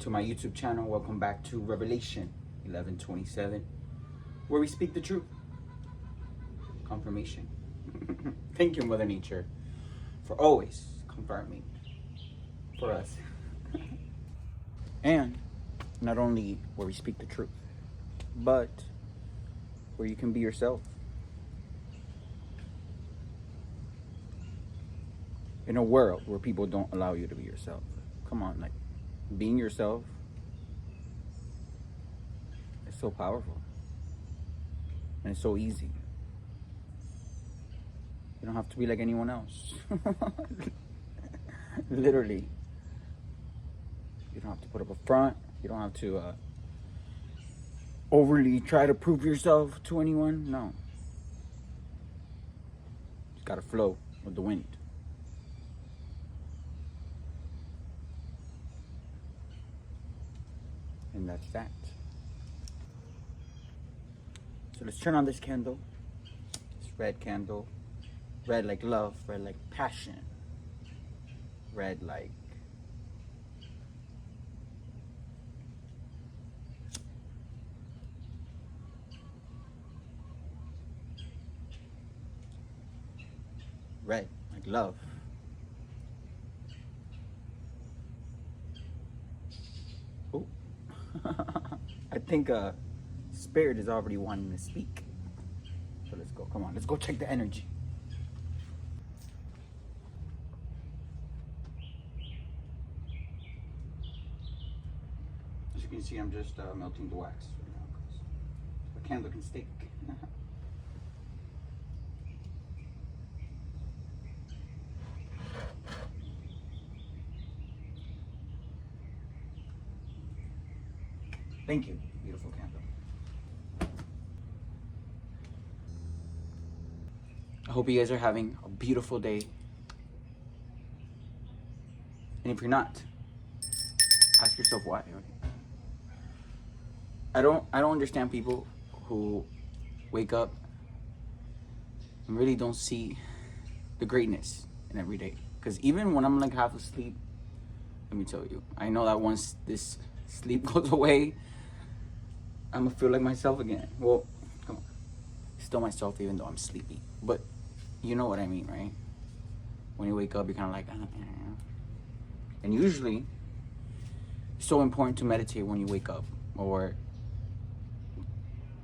to my YouTube channel. Welcome back to Revelation 11:27, where we speak the truth. Confirmation. Thank you, Mother Nature, for always confirming for us. And not only where we speak the truth, but where you can be yourself. In a world where people don't allow you to be yourself. Come on, like, being yourself is so powerful. And it's so easy. You don't have to be like anyone else. Literally. You don't have to put up a front. You don't have to overly try to prove yourself to anyone. No. You just gotta flow with the wind. And that's that. So let's turn on this candle. This red candle. Red like love, red like passion. Red like red like love. Oh. I think Spirit is already wanting to speak. So let's go. Come on, let's go check the energy. As you can see, I'm just melting the wax right now because the candle can stick. Thank you, beautiful candle. I hope you guys are having a beautiful day. And if you're not, ask yourself why. I don't understand people who wake up and really don't see the greatness in every day. Because even when I'm like half asleep, let me tell you, I know that once this sleep goes away, I'm gonna feel like myself again. Well, come on. Still myself even though I'm sleepy. But you know what I mean, right? When you wake up, you're kind of like, And usually, it's so important to meditate when you wake up. Or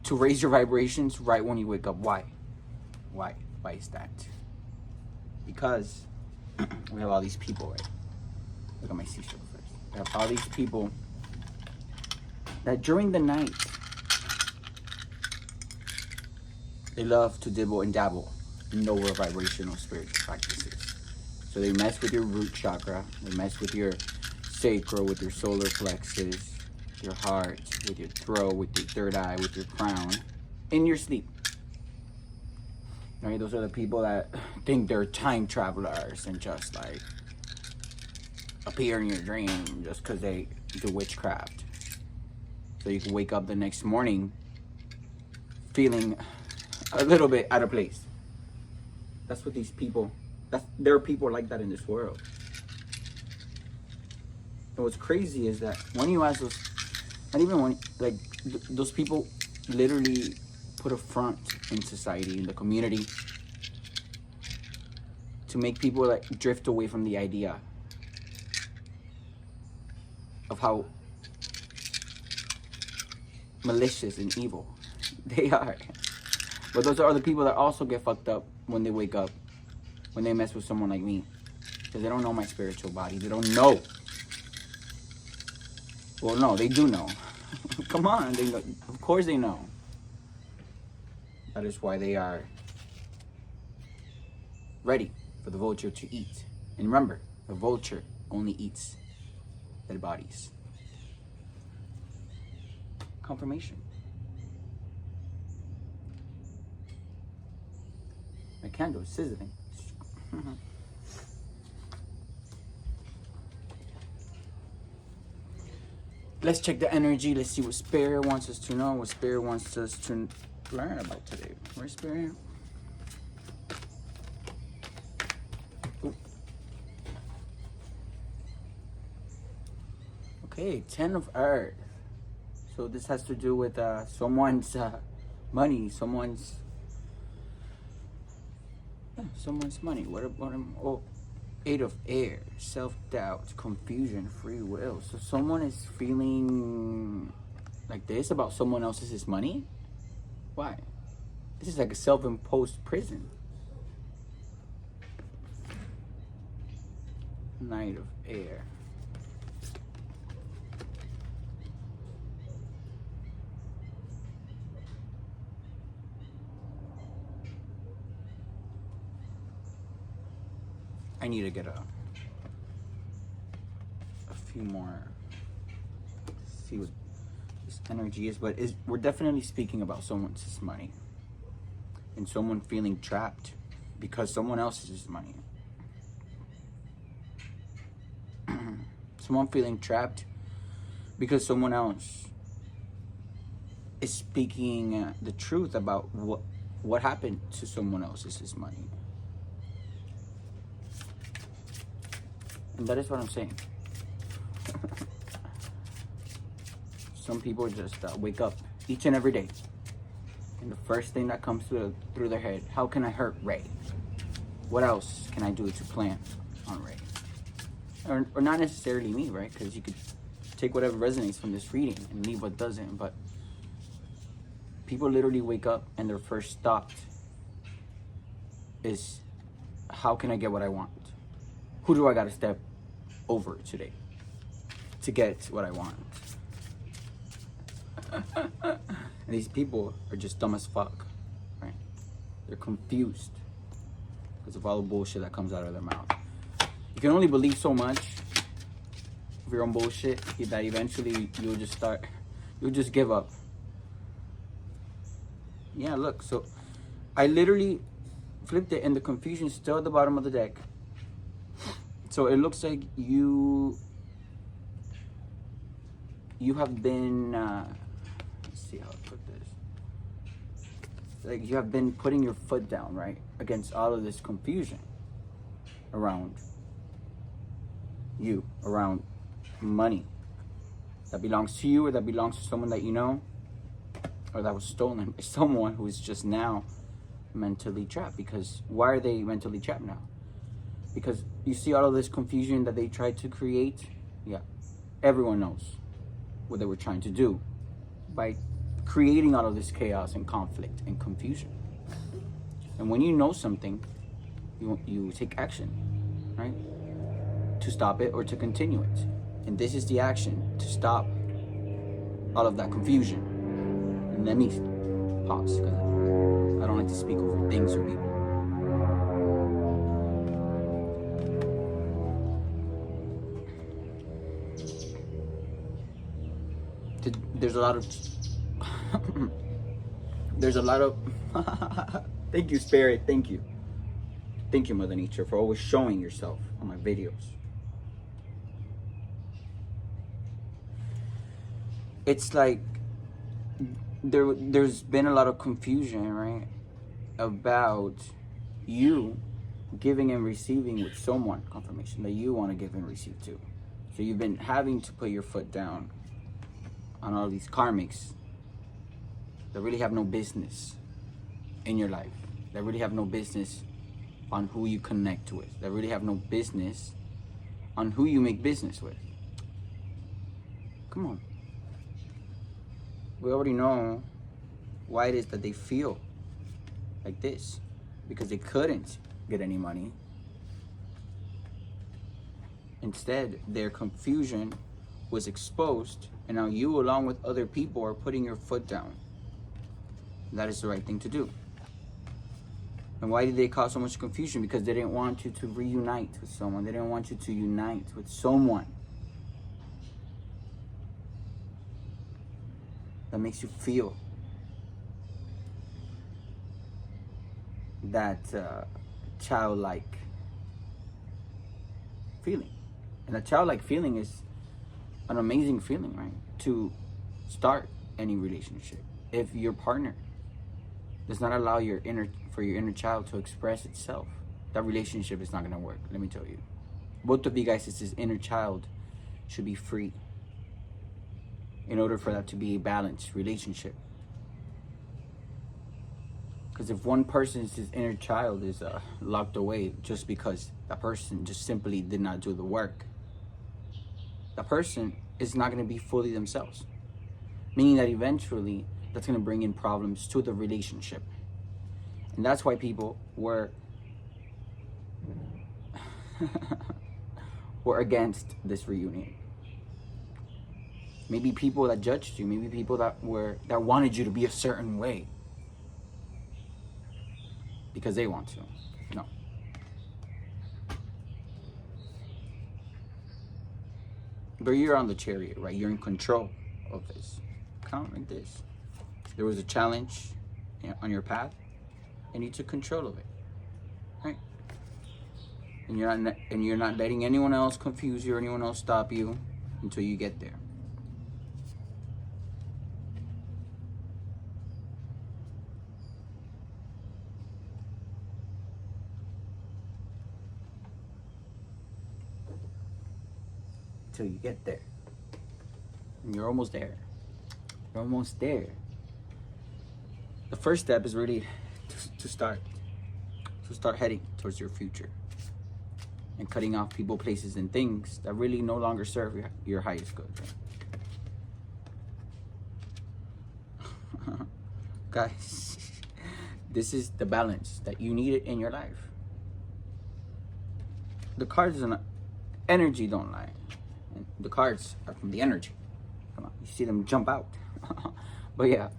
to raise your vibrations right when you wake up. Why? Why is that? Because we have all these people, right? Look at my seashell first. We have all these people that during the night, they love to dibble and dabble in lower vibrational spiritual practices. So they mess with your root chakra, they mess with your sacral, with your solar plexus, your heart, with your throat, with your third eye, with your crown, in your sleep. Right? Those are the people that think they're time travelers and just like appear in your dream just because they do witchcraft. So you can wake up the next morning feeling a little bit out of place. That's what these people, there are people like that in this world. And what's crazy is that when you ask those, not even when, like, those people literally put a front in society, in the community, to make people like drift away from the idea of how malicious and evil they are. But those are the people that also get fucked up when they wake up, when they mess with someone like me. Because they don't know my spiritual body. They don't know. Well, no, they do know. Come on, they know. Of course they know. That is why they are ready for the vulture to eat. And remember, the vulture only eats dead bodies. Confirmation. My candle is sizzling. Let's check the energy. Let's see what Spirit wants us to know, what Spirit wants us to learn about today. Where's Spirit? Ooh. Okay. Okay, 10 of Earth. So this has to do with someone's money, someone's money. Oh, 8 of Air, self-doubt, confusion, free will. So someone is feeling like this about someone else's money? Why? This is like a self-imposed prison. Knight of Air. I need to get a few more, see what this energy is, but we're definitely speaking about someone's money and someone feeling trapped because someone else's money. Someone feeling trapped because someone else is speaking the truth about what happened to someone else's money. And that is what I'm saying. Some people just wake up each and every day, and the first thing that comes through their head, how can I hurt Ray? What else can I do to plan on Ray? Or not necessarily me, right? Because you could take whatever resonates from this reading and leave what doesn't. But people literally wake up and their first thought is, how can I get what I want? Who do I got to step over today to get what I want? And these people are just dumb as fuck, right? They're confused because of all the bullshit that comes out of their mouth. You can only believe so much of your own bullshit that eventually you'll just give up. Yeah, look, so I literally flipped it and the confusion is still at the bottom of the deck. So it looks like you have been, let's see how I put this. Like you have been putting your foot down, right? Against all of this confusion around you, around money that belongs to you or that belongs to someone that you know, or that was stolen by someone who is just now mentally trapped. Because why are they mentally trapped now? Because you see all of this confusion that they tried to create. Yeah, everyone knows what they were trying to do by creating all of this chaos and conflict and confusion. And when you know something, you take action, right? To stop it or to continue it. And this is the action to stop all of that confusion. And let me pause because I don't like to speak over things or people. There's a lot of thank you, Spirit. Thank you, Mother Nature, for always showing yourself on my videos. It's like there's been a lot of confusion, right, about you giving and receiving with someone, confirmation that you want to give and receive to. So you've been having to put your foot down on all these karmics that really have no business in your life, that really have no business on who you connect with, that really have no business on who you make business with. Come on. We already know why it is that they feel like this, because they couldn't get any money. Instead, their confusion was exposed, and now you, along with other people, are putting your foot down. That is the right thing to do. And why did they cause so much confusion? Because they didn't want you to reunite with someone. They didn't want you to unite with someone that makes you feel that childlike feeling. And a childlike feeling is an amazing feeling, right? To start any relationship. If your partner does not allow for your inner child to express itself, that relationship is not gonna work, let me tell you. Both of you guys, this inner child should be free. in order for that to be a balanced relationship. Because if one person's inner child is locked away just because that person just simply did not do the work, that person is not going to be fully themselves. Meaning that eventually that's going to bring in problems to the relationship. And that's why people were against this reunion. Maybe people that judged you, maybe people that wanted you to be a certain way because they want to. No. But you're on the chariot, right? You're in control of this. Kind of like this. There was a challenge on your path, and you took control of it, right? And you're not letting anyone else confuse you or anyone else stop you until you get there. Until you get there. And you're almost there. You're almost there. The first step is really to start heading towards your future and cutting off people, places, and things that really no longer serve your highest good. Right? Guys, this is the balance that you need in your life. The cards and energy don't lie. The cards are from the energy. Come on, you see them jump out. But yeah,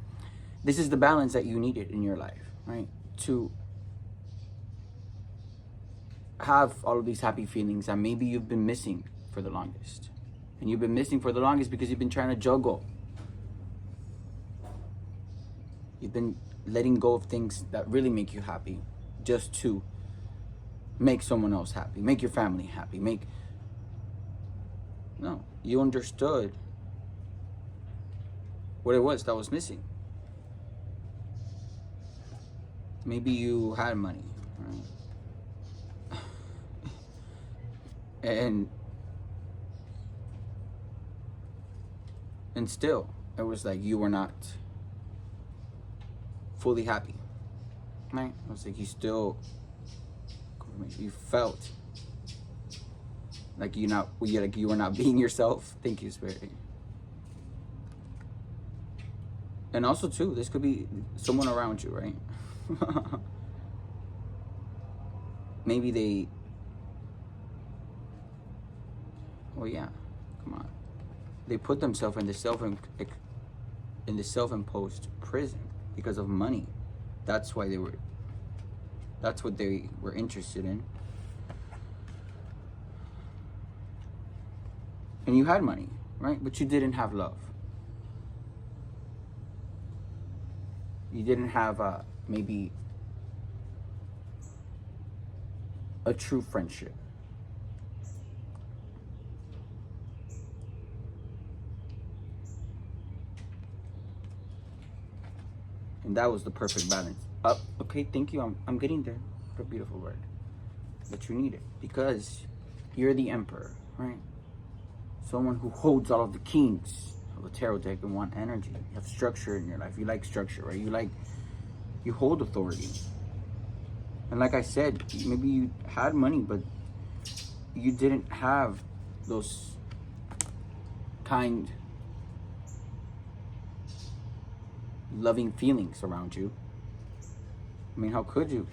this is the balance that you needed in your life, right? To have all of these happy feelings that maybe you've been missing for the longest. And you've been missing for the longest because you've been trying to juggle. You've been letting go of things that really make you happy just to make someone else happy, make your family happy, No, you understood what it was that was missing. Maybe you had money, right? and still, it was like you were not fully happy, right? It was like you felt like you were not being yourself. Thank you, Spirit. And also too, this could be someone around you, right? Maybe they put themselves in the self-imposed prison because of money. That's what they were interested in. And you had money, right? But you didn't have love. You didn't have maybe a true friendship. And that was the perfect balance. Okay, thank you. I'm getting there. What a beautiful word. But you need it because you're the emperor, right? Someone who holds all of the kings of a tarot deck in one energy. You have structure in your life. You like structure, right? You hold authority. And like I said, maybe you had money, but you didn't have those kind, loving feelings around you. I mean, how could you?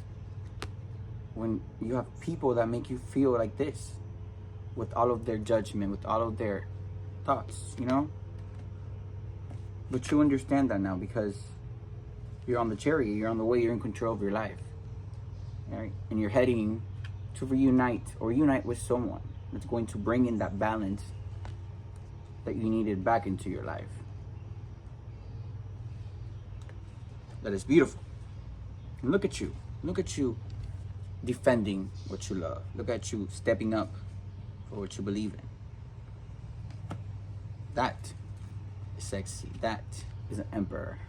When you have people that make you feel like this, with all of their judgment, with all of their thoughts, you know? But you understand that now because you're on the chariot, you're on the way, you're in control of your life. Right? And you're heading to reunite or unite with someone that's going to bring in that balance that you needed back into your life. That is beautiful. And look at you defending what you love. Look at you stepping up for what you believe in. That is sexy. That is an emperor.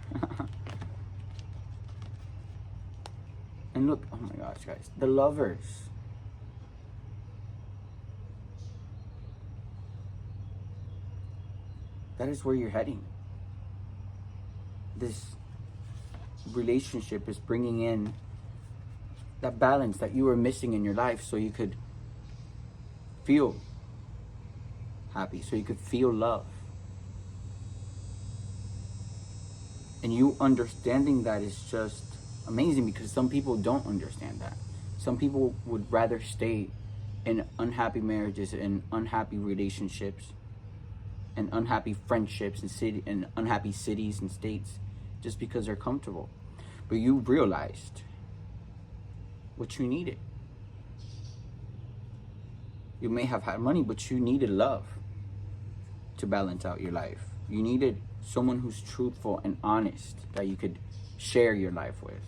And look, oh my gosh, guys, the lovers. that is where you're heading. This relationship is bringing in that balance that you were missing in your life, so you could feel happy, so you could feel love. And you understanding that is just amazing, because some people don't understand that. Some people would rather stay in unhappy marriages and unhappy relationships and unhappy friendships and unhappy cities and states just because they're comfortable. But you realized what you needed. You may have had money, but you needed love to balance out your life. You needed someone who's truthful and honest that you could share your life with.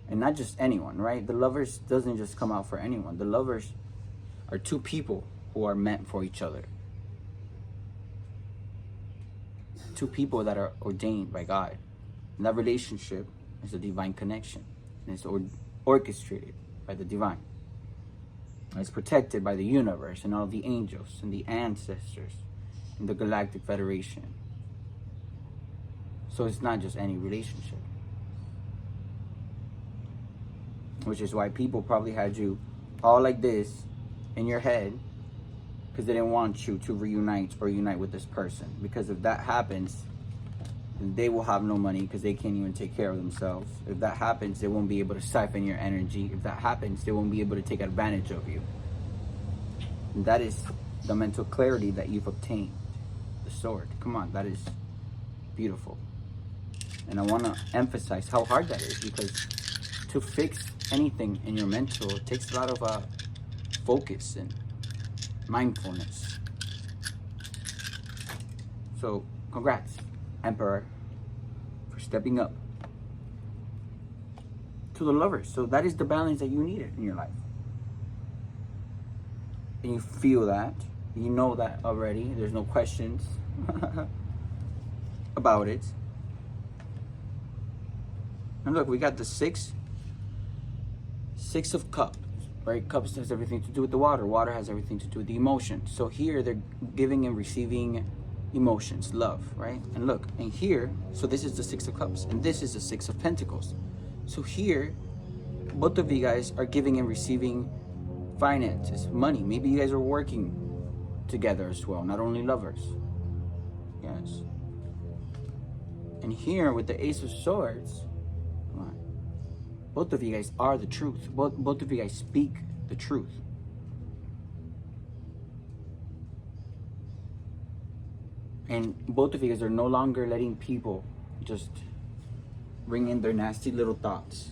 And not just anyone, right? The lovers doesn't just come out for anyone. The lovers are two people who are meant for each other. Two people that are ordained by God. And that relationship is a divine connection. And it's orchestrated by the divine. And it's protected by the universe and all the angels and the ancestors and the Galactic Federation. So it's not just any relationship. Which is why people probably had you all like this in your head, because they didn't want you to reunite or unite with this person. Because if that happens, then they will have no money because they can't even take care of themselves. If that happens, they won't be able to siphon your energy. If that happens, they won't be able to take advantage of you. And that is the mental clarity that you've obtained. The sword. Come on, that is beautiful. And I want to emphasize how hard that is, because to fix anything in your mental, it takes a lot of focus and mindfulness. So, congrats, Emperor, for stepping up to the lovers. So that is the balance that you needed in your life. And you feel that. You know that already. There's no questions about it. And look, we got the Six of Cups, right? Cups has everything to do with the water. Water has everything to do with the emotions. So here they're giving and receiving emotions, love, right? And look, and here, so this is the Six of Cups, and this is the Six of Pentacles. So here, both of you guys are giving and receiving finances, money. Maybe you guys are working together as well, not only lovers. Yes. And here with the Ace of Swords, come on, both of you guys are the truth. Both of you guys speak the truth. And both of you guys are no longer letting people just bring in their nasty little thoughts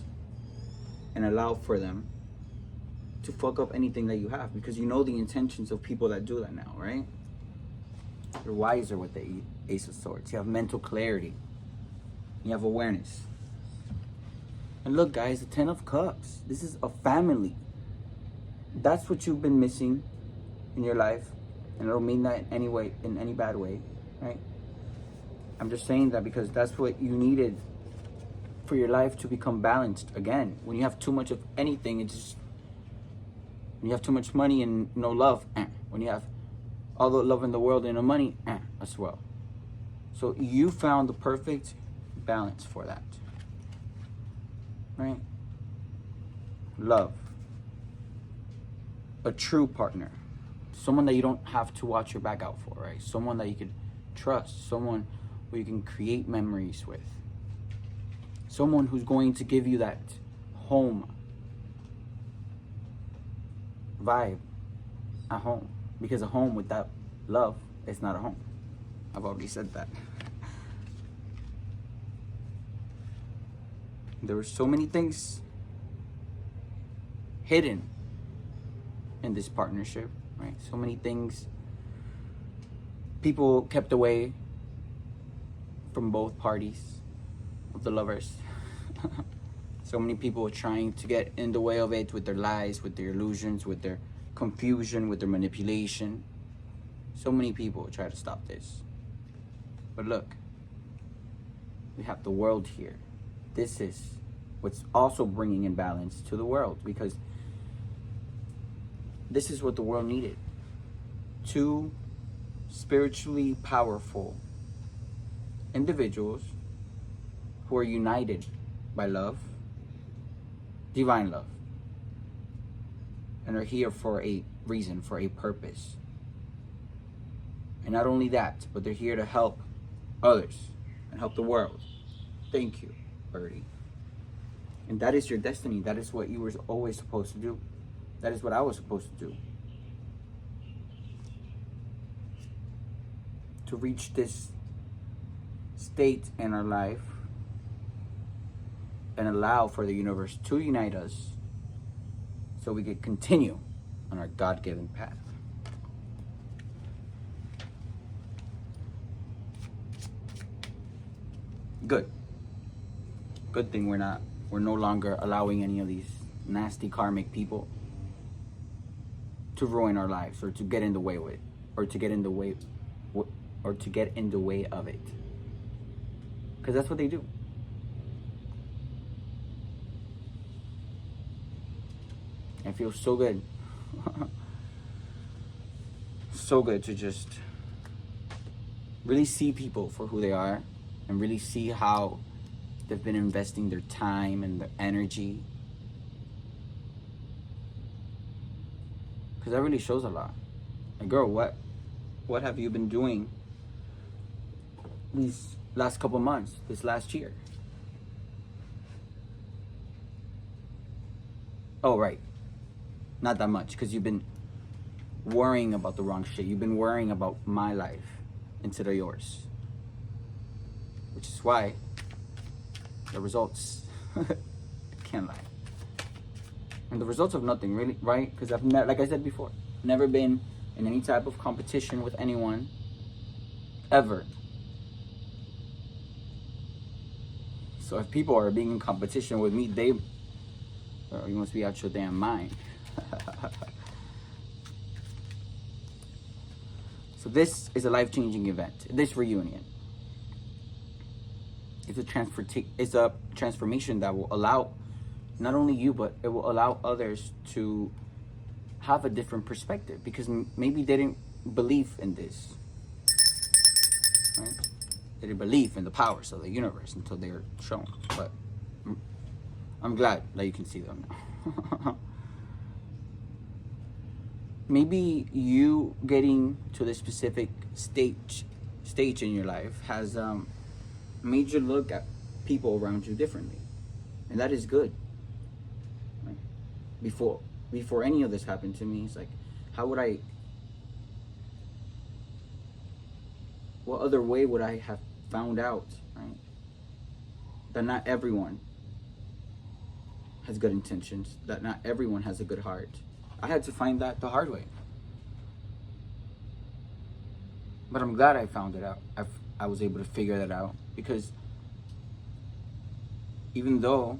and allow for them to fuck up anything that you have, because you know the intentions of people that do that now, right? You're wiser with the Ace of Swords. You have mental clarity. You have awareness. And look, guys, the Ten of Cups. This is a family. That's what you've been missing in your life. And I don't mean that in any way, in any bad way, right? I'm just saying that because that's what you needed for your life to become balanced again. When you have too much of anything, it's just, when you have too much money and no love, when you have all the love in the world and no money, as well. So you found the perfect balance for that, right? Love. A true partner. Someone that you don't have to watch your back out for, right? Someone that you could trust. Someone who you can create memories with. Someone who's going to give you that home vibe at home. Because a home without love is not a home. I've already said that. There were so many things hidden in this partnership, right? So many things people kept away from both parties of the lovers. So many people were trying to get in the way of it with their lies, with their illusions, with their confusion, with their manipulation. So many people try to stop this. But look, we have the world here. This is what's also bringing in balance to the world, because this is what the world needed. Two spiritually powerful individuals who are united by love, divine love, and are here for a reason, for a purpose. And not only that, but they're here to help others and help the world. Thank you, Birdie. And that is your destiny. That is what you were always supposed to do. That is what I was supposed to do. To reach this state in our life and allow for the universe to unite us so we could continue on our God-given path. Good. Good thing we're no longer allowing any of these nasty karmic people to ruin our lives or to get in the way with it, or to get in the way of it. Because that's what they do. It feels so good. So good to just really see people for who they are and really see how they've been investing their time and their energy. Because that really shows a lot. Like, girl, what have you been doing these last couple months, this last year? Oh, right. Not that much, because you've been worrying about the wrong shit. You've been worrying about my life instead of yours. Which is why the results, can't lie. And the results of nothing, really, right? Because I've never, like I said before, never been in any type of competition with anyone, ever. So if people are being in competition with me, you must be out your damn mind. So this is a life-changing event. This reunion. It's a transformation that will allow not only you, but it will allow others to have a different perspective, because maybe they didn't believe in this, right? They didn't believe in the powers of the universe until they're shown. But I'm glad that you can see them now. Maybe you getting to this specific stage in your life has made you look at people around you differently, and that is good. Right? Before any of this happened to me, it's like, what other way would I have found out, right? That not everyone has good intentions, that not everyone has a good heart. I had to find that the hard way. But I'm glad I found it out. I was able to figure that out, because even though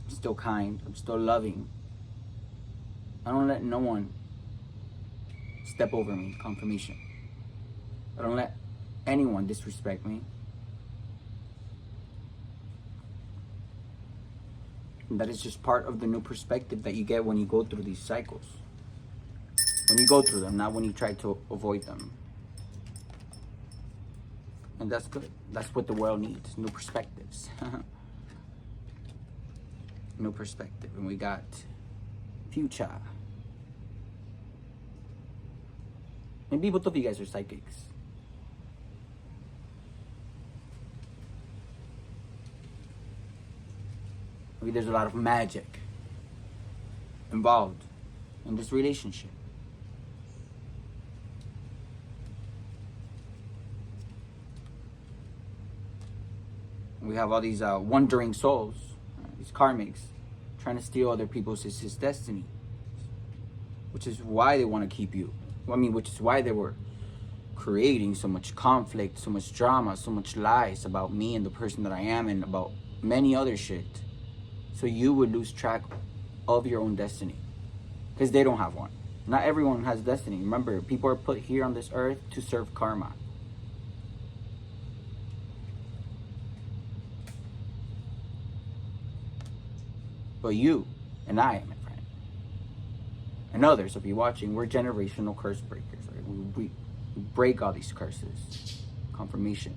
I'm still kind, I'm still loving, I don't let no one step over me, confirmation. I don't let anyone disrespect me. And that is just part of the new perspective that you get when you go through these cycles. When you go through them, not when you try to avoid them. And that's good. That's what the world needs, new perspectives. New perspective. And we got future. Maybe both of you guys are psychics. Maybe there's a lot of magic involved in this relationship. We have all these wandering souls, these karmics, trying to steal other people's destiny. Which is why they want to keep you. Which is why they were creating so much conflict, so much drama, so much lies about me and the person that I am, and about many other shit. So you would lose track of your own destiny. Because they don't have one. Not everyone has destiny. Remember, people are put here on this earth to serve karma. But you and I, my friend, and others of you watching, we're generational curse breakers. Right? break all these curses. Confirmation.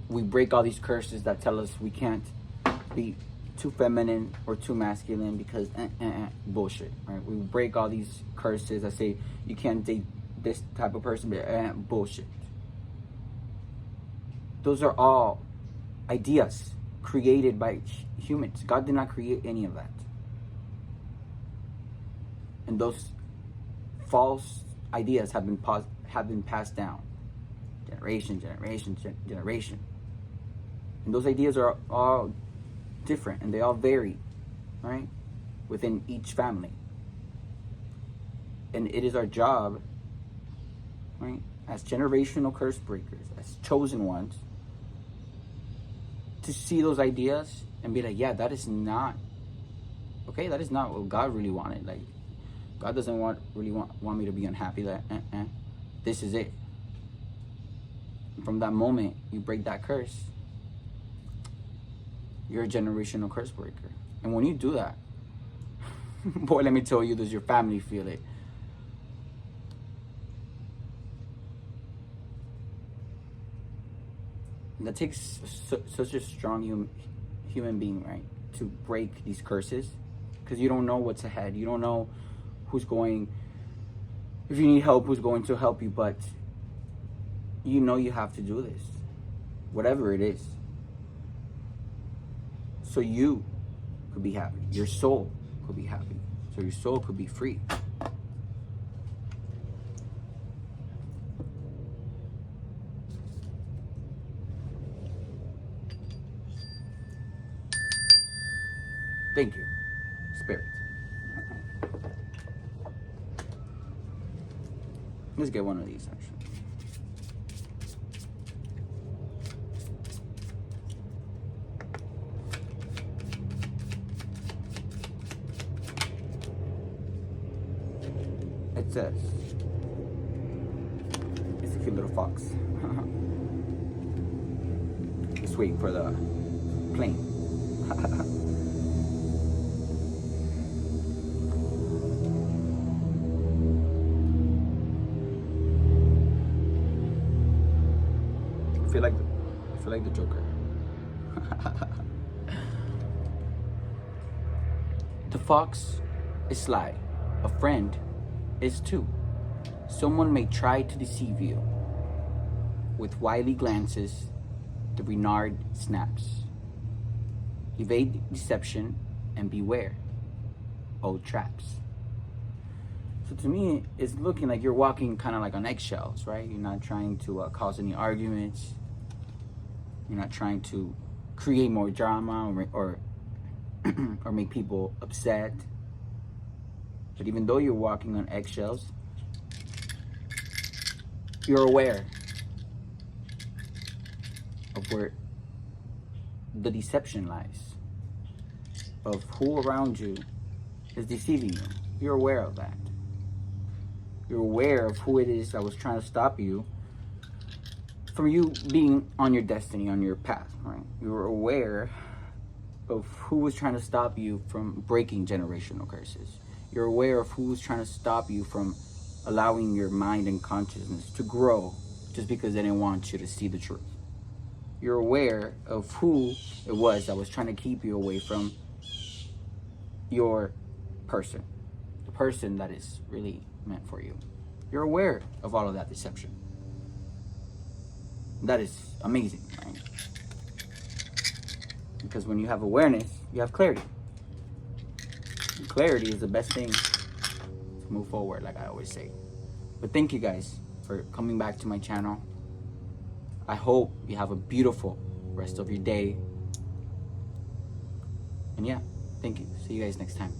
We break all these curses that tell us we can't be too feminine or too masculine because bullshit, right? We break all these curses that say you can't date this type of person, but bullshit. Those are all ideas created by humans. God did not create any of that. And those false ideas have been passed down generation. And those ideas are all different and they all vary, right? Within each family. And it is our job, right, as generational curse breakers, as chosen ones, to see those ideas and be like, yeah, that is not okay. That is not what God really wanted. Like, God doesn't really want me to be unhappy. That this is it. And from that moment, you break that curse. You're a generational curse breaker. And when you do that, boy, let me tell you, does your family feel it? And that takes such a strong human being, right, to break these curses, because you don't know what's ahead. You don't know who's going, if you need help, who's going to help you, but you know you have to do this, whatever it is, so you could be happy. Your soul could be happy. So your soul could be free. Thank you, Spirit. Let's get one of these, actually. It says, it's a cute little fox. Just waiting for the plane. I feel like the Joker. The fox is sly. A friend is too. Someone may try to deceive you. With wily glances, the renard snaps. Evade deception and beware old traps. So to me, it's looking like you're walking kind of like on eggshells, right? You're not trying to cause any arguments. You're not trying to create more drama or make people upset. But even though you're walking on eggshells, you're aware of where the deception lies, of who around you is deceiving you. You're aware of that. You're aware of who it is that was trying to stop you from you being on your destiny, on your path, right? You're aware of who was trying to stop you from breaking generational curses. You're aware of who's trying to stop you from allowing your mind and consciousness to grow just because they didn't want you to see the truth. You're aware of who it was that was trying to keep you away from your person, the person that is really meant for you. You're aware of all of that deception. That is amazing, right? Because when you have awareness, you have clarity. And clarity is the best thing to move forward, like I always say. But thank you guys for coming back to my channel. I hope you have a beautiful rest of your day. And yeah, thank you. See you guys next time.